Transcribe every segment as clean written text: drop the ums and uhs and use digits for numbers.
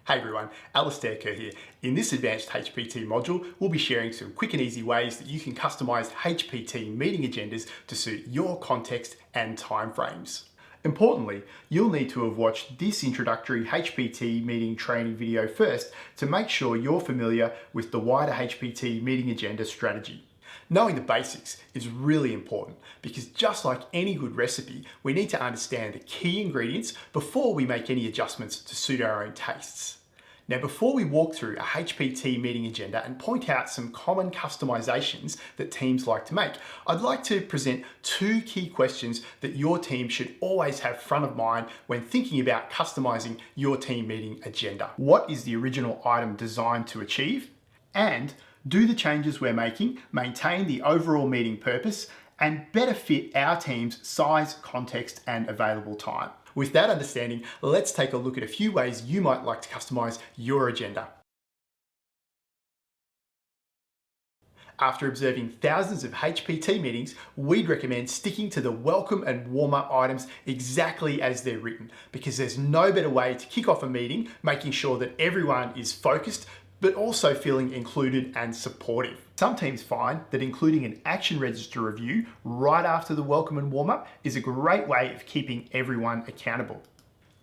Hey everyone, Alistair Kerr here. In this advanced HPT module, we'll be sharing some quick and easy ways that you can customize HPT meeting agendas to suit your context and timeframes. Importantly, you'll need to have watched this introductory HPT meeting training video first to make sure you're familiar with the wider HPT meeting agenda strategy. Knowing the basics is really important because just like any good recipe, we need to understand the key ingredients before we make any adjustments to suit our own tastes. Now, before we walk through a HPT meeting agenda and point out some common customizations that teams like to make, I'd like to present two key questions that your team should always have front of mind when thinking about customizing your team meeting agenda. What is the original item designed to achieve? And do the changes we're making maintain the overall meeting purpose and better fit our team's size, context, and available time? With that understanding, let's take a look at a few ways you might like to customize your agenda. After observing thousands of HPT meetings, we'd recommend sticking to the welcome and warm-up items exactly as they're written, because there's no better way to kick off a meeting, making sure that everyone is focused, but also feeling included and supportive. Some teams find that including an action register review right after the welcome and warm-up is a great way of keeping everyone accountable.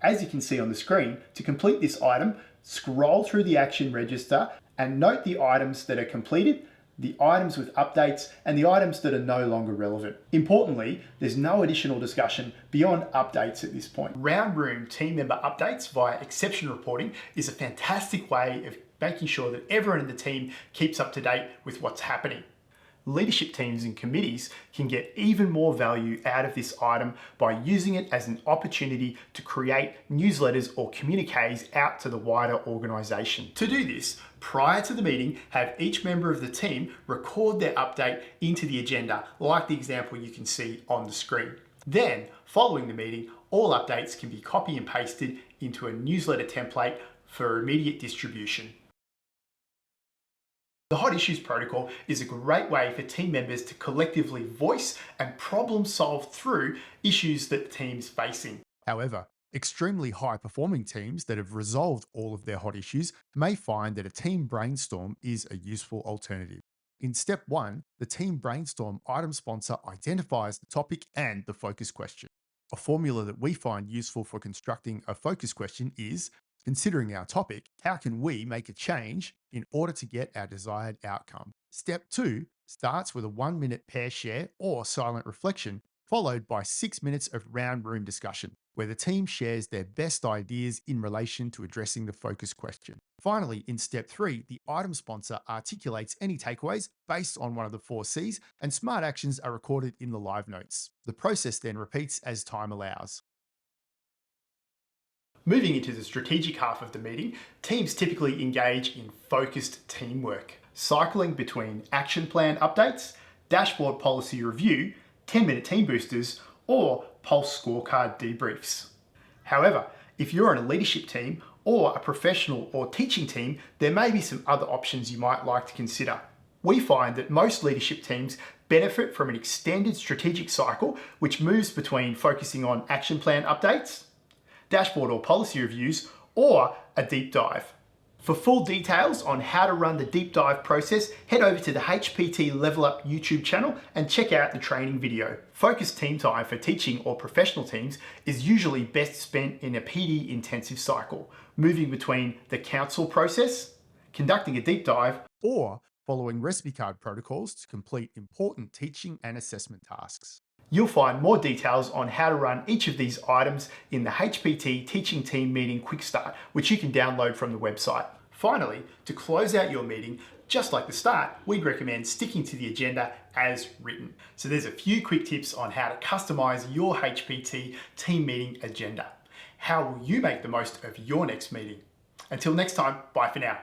As you can see on the screen, to complete this item, scroll through the action register and note the items that are completed, the items with updates, and the items that are no longer relevant. Importantly, there's no additional discussion beyond updates at this point. Round room team member updates via exception reporting is a fantastic way of making sure that everyone in the team keeps up to date with what's happening. Leadership teams and committees can get even more value out of this item by using it as an opportunity to create newsletters or communiques out to the wider organisation. To do this, prior to the meeting, have each member of the team record their update into the agenda, like the example you can see on the screen. Then, following the meeting, all updates can be copy and pasted into a newsletter template for immediate distribution. The Hot Issues protocol is a great way for team members to collectively voice and problem solve through issues that the team's facing. However, extremely high-performing teams that have resolved all of their hot issues may find that a team brainstorm is a useful alternative. In step 1, the team brainstorm item sponsor identifies the topic and the focus question. A formula that we find useful for constructing a focus question is, considering our topic, how can we make a change in order to get our desired outcome? Step 2 starts with a 1-minute pair share or silent reflection, followed by 6 minutes of round room discussion, where the team shares their best ideas in relation to addressing the focus question. Finally, in step 3, the item sponsor articulates any takeaways based on one of the 4 C's, and smart actions are recorded in the live notes. The process then repeats as time allows. Moving into the strategic half of the meeting, teams typically engage in focused teamwork, cycling between action plan updates, dashboard policy review, 10-minute team boosters, or pulse scorecard debriefs. However, if you're on a leadership team or a professional or teaching team, there may be some other options you might like to consider. We find that most leadership teams benefit from an extended strategic cycle, which moves between focusing on action plan updates, dashboard or policy reviews, or a deep dive. For full details on how to run the deep dive process, head over to the HPT Level Up YouTube channel and check out the training video. Focused team time for teaching or professional teams is usually best spent in a PD intensive cycle, moving between the council process, conducting a deep dive, Or following recipe card protocols to complete important teaching and assessment tasks. You'll find more details on how to run each of these items in the HPT Teaching Team Meeting Quick Start, which you can download from the website. Finally, to close out your meeting, just like the start, we'd recommend sticking to the agenda as written. So there's a few quick tips on how to customize your HPT team meeting agenda. How will you make the most of your next meeting? Until next time, bye for now.